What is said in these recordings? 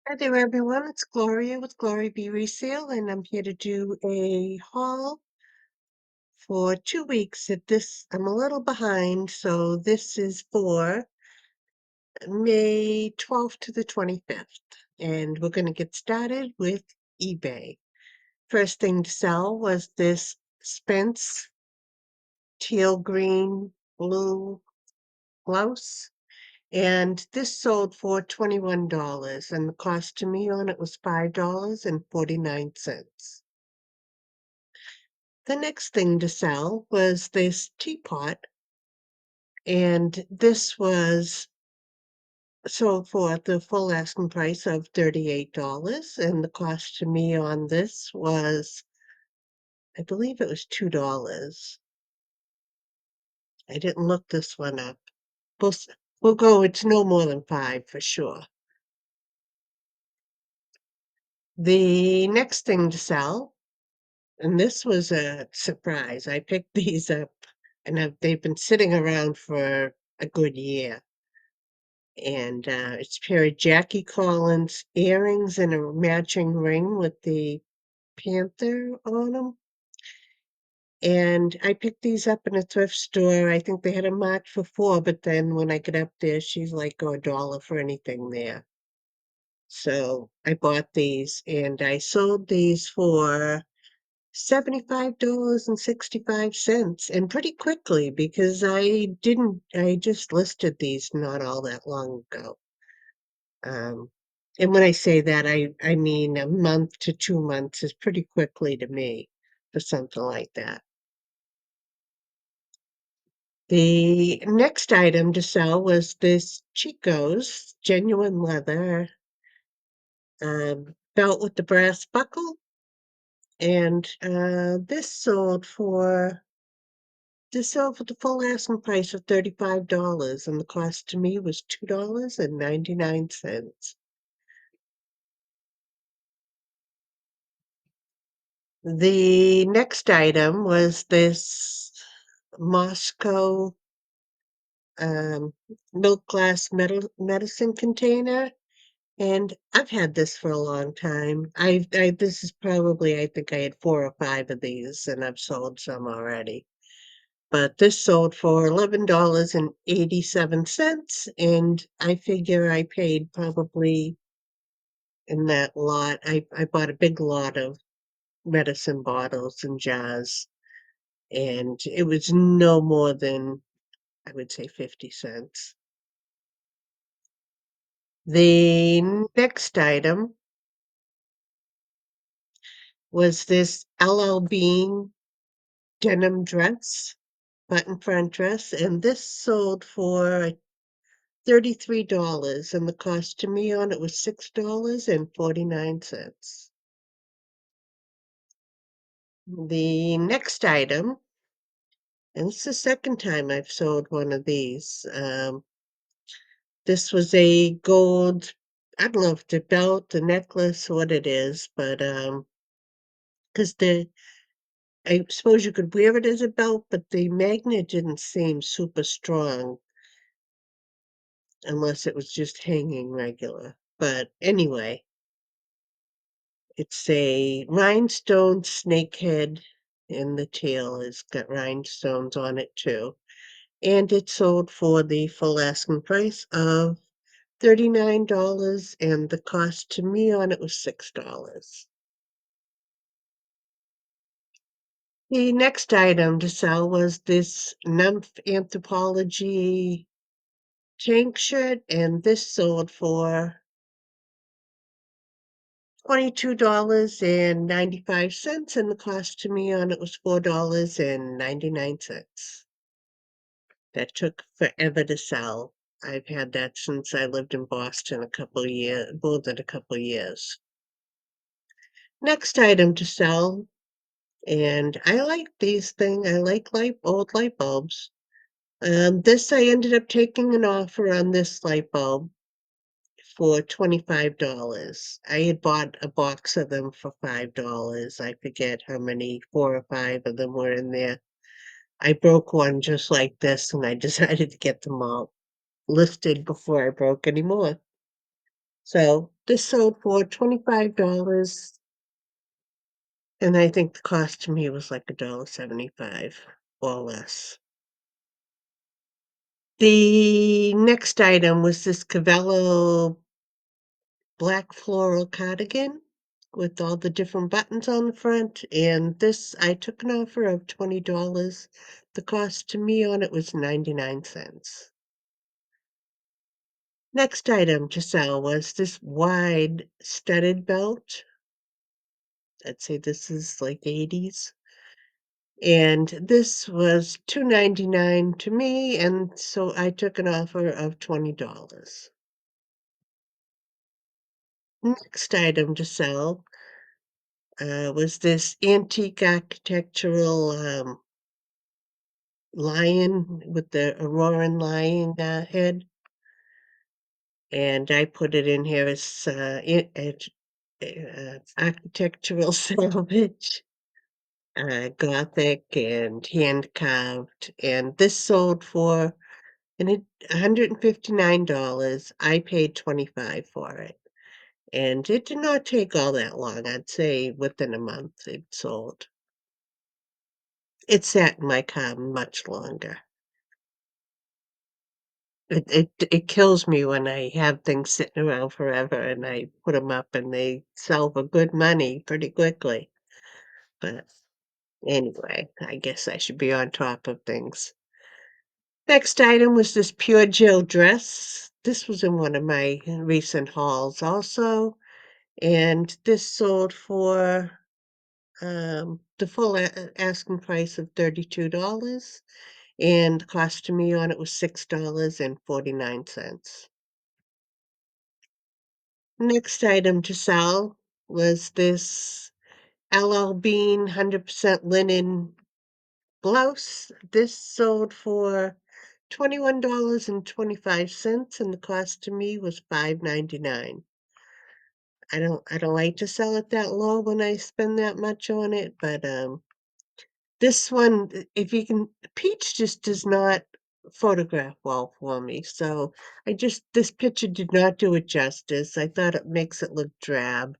Hi there, everyone. It's Gloria with Glory Be Resale, and I'm here to do a haul for 2 weeks. I'm a little behind, so this is for May 12th to the 25th, and we're going to get started with eBay. First thing to sell was this Spence teal green blue blouse, and this sold for $21, and the cost to me on it was $5.49. The next thing to sell was this teapot, and this was sold for the full asking price of $38, and the cost to me on this was, I believe it was $2. I didn't look this one up. We'll, s- we'll go, it's no more than 5 for sure. The next thing to sell, and this was a surprise. I picked these up, and they've been sitting around for a good year. And it's a pair of Jackie Collins earrings and a matching ring with the panther on them. And I picked these up in a thrift store. I think they had them marked for 4, but then when I get up there, she's like, "Oh, $1 for anything there." So I bought these and I sold these for $75.65, and pretty quickly because I just listed these not all that long ago. Um, and when I say that, I mean a month to 2 months is pretty quickly to me for something like that. The next item to sell was this Chico's genuine leather belt with the brass buckle, and this sold for the full asking price of $35, and the cost to me was $2.99. The next item was this Moscow um, milk glass medicine container, and I've had this for a long time. This is probably, I think I had 4 or 5 of these, and I've sold some already. But this sold for $11.87, and I figure I paid probably in that lot. I bought a big lot of medicine bottles and jars, and it was no more than, I would say, 50 cents. The next item was this LL Bean denim dress, button front dress, and this sold for $33, and the cost to me on it was $6.49. The next item, and it's the second time I've sold one of these. This was a gold, I don't know if the belt, the necklace, what it is, but because I suppose you could wear it as a belt, but the magnet didn't seem super strong unless it was just hanging regular. But anyway, it's a rhinestone snakehead, and the tail has got rhinestones on it too. And it sold for the full asking price of $39, and the cost to me on it was $6. The next item to sell was this nymph anthropology tank shirt, and this sold for $22.95, and the cost to me on it was $4.99. That took forever to sell. I've had that since I lived in Boston a couple of years, more than a couple of years. Next item to sell, and I like these things. I like old light bulbs. This I ended up taking an offer on this light bulb for $25. I had bought a box of them for $5. I forget how many, 4 or 5 of them were in there. I broke one just like this, and I decided to get them all listed before I broke any more. So this sold for $25, and I think the cost to me was like $1.75 or less. The next item was this Cavello black floral cardigan with all the different buttons on the front, and this I took an offer of $20. The cost to me on it was 99¢. Next item to sell was this wide studded belt. I'd say this is like 80s. And this was $2.99 to me, and so I took an offer of $20. Next item to sell was this antique architectural lion with the Auroran lion head, and I put it in here as architectural salvage, Gothic and hand carved, and this sold for $159. I paid 25 for it, and it did not take all that long. I'd say within a month it sold. It sat in my car much longer. It kills me when I have things sitting around forever and I put them up and they sell for good money pretty quickly. But anyway, I guess I should be on top of things. Next item was this pure Jill dress. This was in one of my recent hauls also, and this sold for the full asking price of $32, and the cost to me on it was $6.49. Next item to sell was this LL Bean 100% linen blouse. This sold for $21.25, and the cost to me was $5.99. I don't like to sell it that low when I spend that much on it, but this one, if you can, peach just does not photograph well for me. So this picture did not do it justice. I thought it makes it look drab.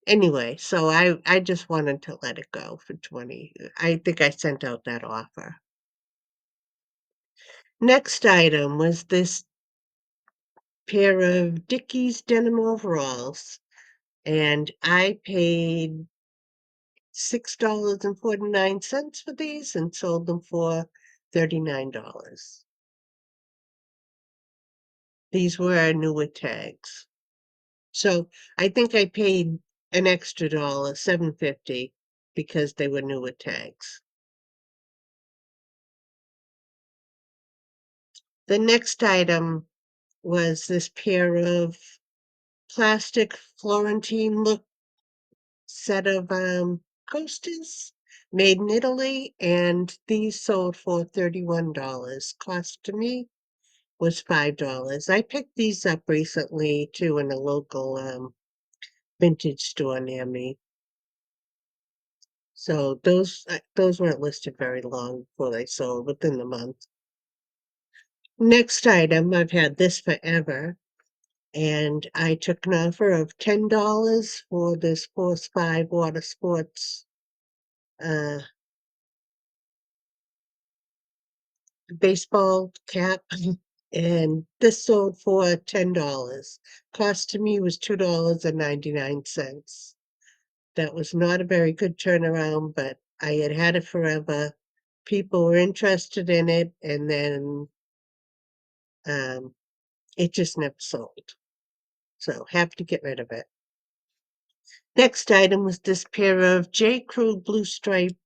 Anyway, so I just wanted to let it go for 20. I think I sent out that offer. Next item was this pair of Dickies denim overalls, and I paid $6.49 for these and sold them for $39. These were new with tags. So I think I paid an extra dollar, 7.50, because they were new with tags. The next item was this pair of plastic Florentine look set of coasters made in Italy, and these sold for $31. Cost to me was $5. I picked these up recently too in a local vintage store near me. So those weren't listed very long before they sold within the month. Next item, I've had this forever, and I took an offer of $10 for this Force 5 water sports uh, baseball cap, and this sold for $10. Cost to me was $2.99. That was not a very good turnaround, but I had had it forever. People were interested in it, and then um, it just never sold. So have to get rid of it. Next item was this pair of J. Crew blue striped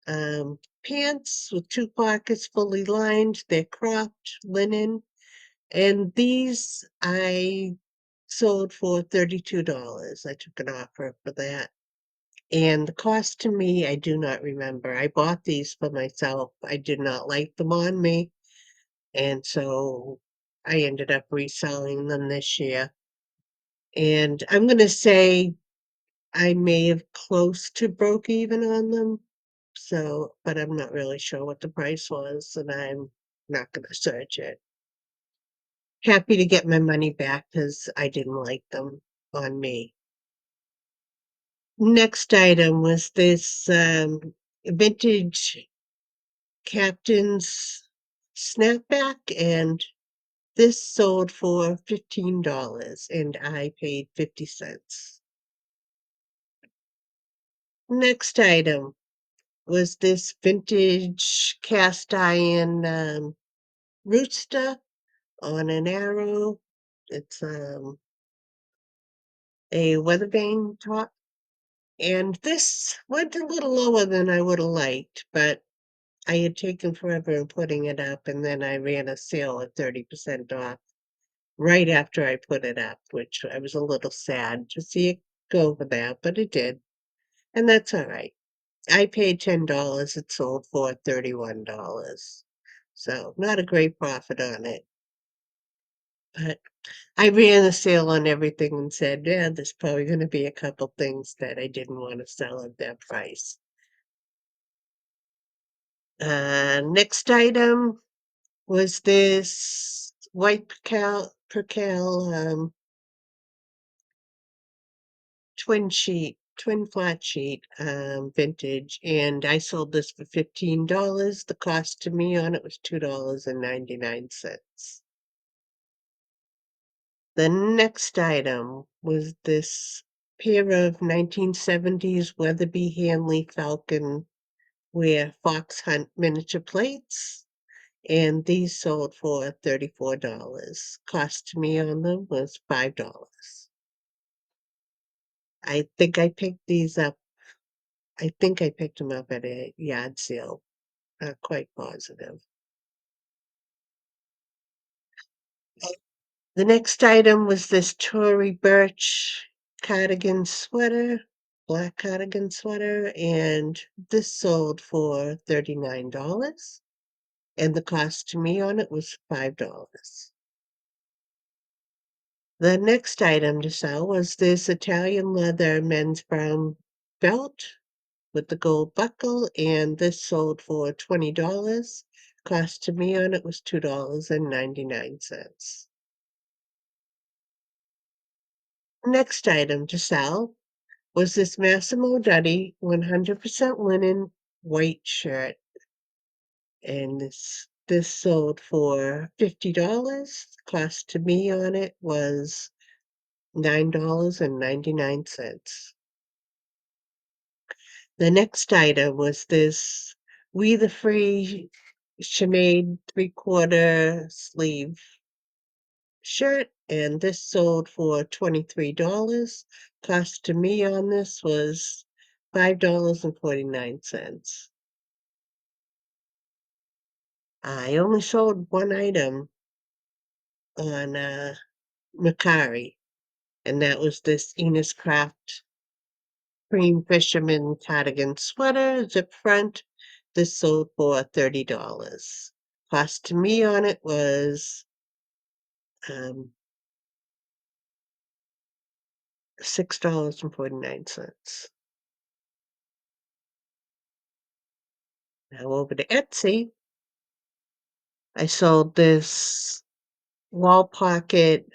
pants with two pockets fully lined. They're cropped linen, and these I sold for $32. I took an offer for that. And the cost to me, I do not remember. I bought these for myself. I did not like them on me, and so I ended up reselling them this year. And I'm gonna say I may have close to broke even on them. So, but I'm not really sure what the price was, and I'm not gonna search it. happy to get my money back because I didn't like them on me. Next item was this, vintage Captain's snapback, and this sold for $15, and I paid 50 cents. Next item was this vintage cast iron, rooster on an arrow. It's, a weather vane top, and this went a little lower than I woulda liked, but I had taken forever in putting it up, and then I ran a sale at 30% off right after I put it up, which I was a little sad to see it go for that, but it did, and that's alright. I paid $10, it sold for $31. So, not a great profit on it, but I ran a sale on everything and said, "Yeah, there's probably gonna be a couple things that I didn't wanna sell at that price." Next item was this white percale, twin flat sheet, vintage, and I sold this for $15. The cost to me on it was $2.99. The next item was this pair of 1970s Weatherby Hanley Falcon wear fox hunt miniature plates, and these sold for $34. Cost to me on them was $5. I think I picked these up I think I picked them up at a yard sale, quite positive. The next item was this Tory Burch cardigan sweater, black cardigan sweater, and this sold for $39, and the cost to me on it was $5. The next item to sell was this Italian leather men's brown belt with the gold buckle, and this sold for $20. Cost to me on it was $2.99. Next item to sell was this Massimo Dutti 100% linen white shirt, and this sold for $50. Cost to me on it was $9.99. The next item was this We the Free Chimade 3/4 sleeve shirt, and this sold for $23. Cost to me on this was $5.49. I only sold one item on Mercari, and that was this Enos Craft Cream Fisherman cardigan sweater, zip front. This sold for $30. Cost to me on it was um, $6.49. Now over to Etsy. I sold this wall pocket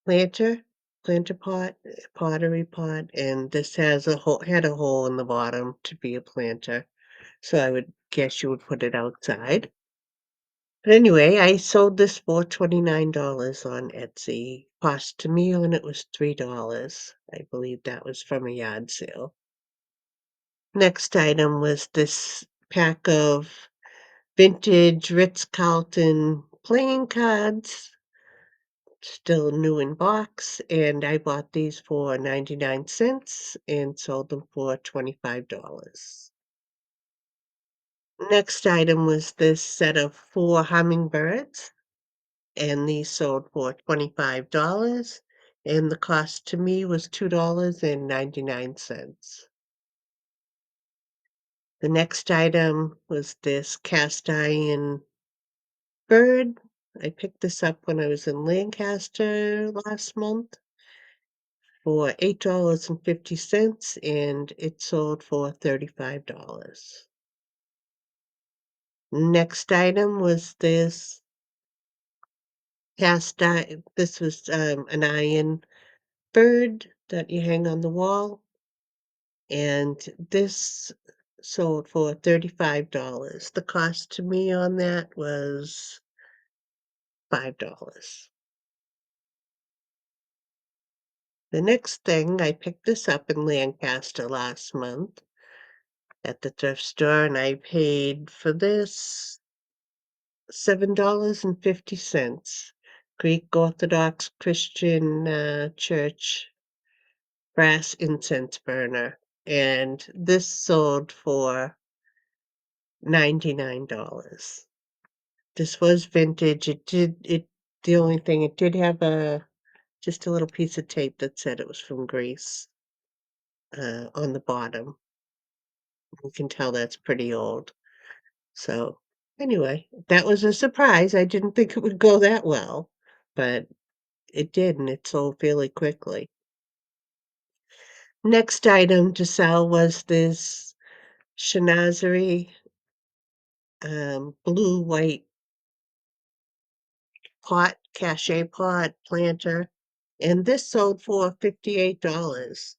planter, planter pot, pottery pot, and this has had a hole in the bottom to be a planter. So I would guess you would put it outside. But anyway, I sold this for $29 on Etsy. Cost to me on it was $3. I believe that was from a yard sale. Next item was this pack of vintage Ritz-Carlton playing cards, still new in box, and I bought these for 99 cents and sold them for $25. Next item was this set of 4 hummingbirds, and these sold for $25, and the cost to me was $2.99. The next item was this cast iron bird. I picked this up when I was in Lancaster last month for $8.50, and it sold for $35. Next item was this this was, an iron bird that you hang on the wall, and this sold for $35. The cost to me on that was $5. The next thing, I picked this up in Lancaster last month at the thrift store, and I paid for this $7.50. Greek Orthodox Christian Church brass incense burner, and this sold for $99. This was vintage. The only thing, it did have just a little piece of tape that said it was from Greece on the bottom. You can tell that's pretty old. So anyway, that was a surprise. I didn't think it would go that well, but it did, and it sold fairly quickly. Next item to sell was this Chinazery blue white pot, cachet pot planter, and this sold for $58.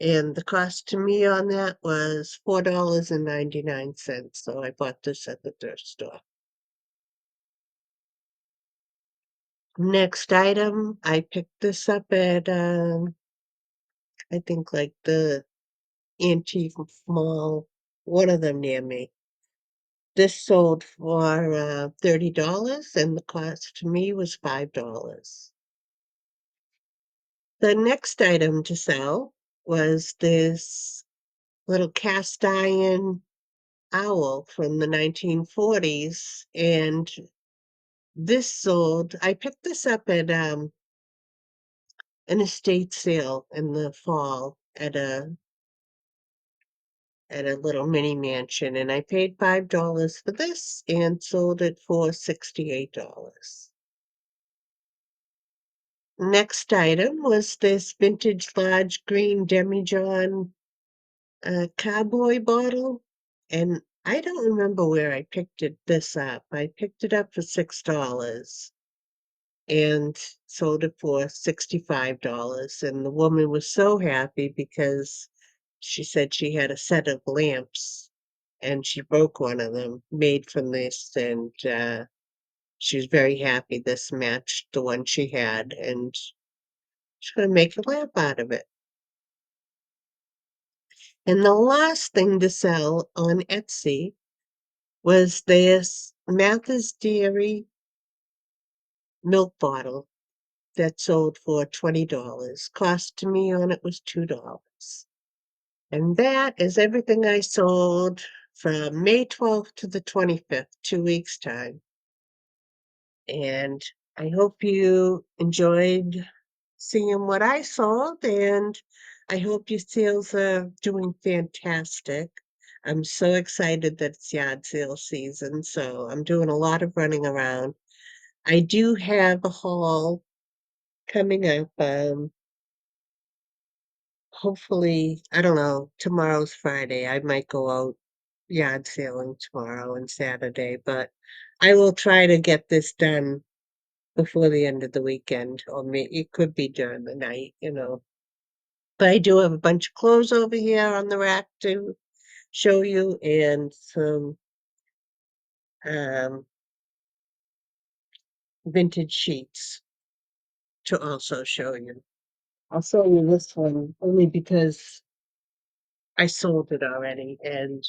And the cost to me on that was $4.99. So I bought this at the thrift store. Next item, I picked this up at I think like the antique mall, one of them near me. This sold for $30 and the cost to me was $5. The next item to sell was this little cast iron owl from the 1940s, and this sold I picked this up at, an estate sale in the fall at a little mini mansion, and I paid $5 for this and sold it for $68. Next item was this vintage large green demijohn cowboy bottle, and I don't remember where I picked this up. I picked it up for $6 and sold it for $65. And the woman was so happy because she said she had a set of lamps and she broke one of them made from this, and she was very happy this matched the one she had, and she's going to make a lamp out of it. And the last thing to sell on Etsy was this Martha's Dairy milk bottle that sold for $20. Cost to me on it was $2. And that is everything I sold from May 12th to the 25th, 2 weeks' time. And I hope you enjoyed seeing what I sold, and I hope your sales are doing fantastic. I'm so excited that it's yard sale season, so I'm doing a lot of running around. I do have a haul coming up. Hopefully, I don't know, tomorrow's Friday. I might go out yard sailing tomorrow and Saturday, but I will try to get this done before the end of the weekend, or it could be during the night. But I do have a bunch of clothes over here on the rack to show you, and some um, vintage sheets to also show you. I'll show you this one only because I sold it already and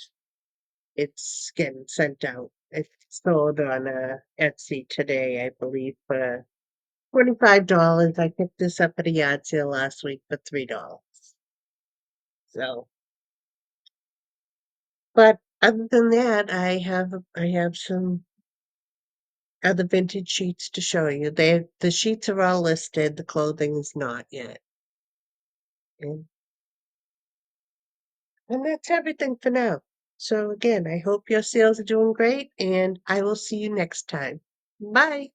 it's getting sent out. It's sold on Etsy today, I believe, for $25. I picked this up at a yard sale last week for $3. So, but other than that, I have some other vintage sheets to show you. The sheets are all listed. The clothing is not yet. And, and that's everything for now. So again, I hope your sales are doing great, and I will see you next time. Bye.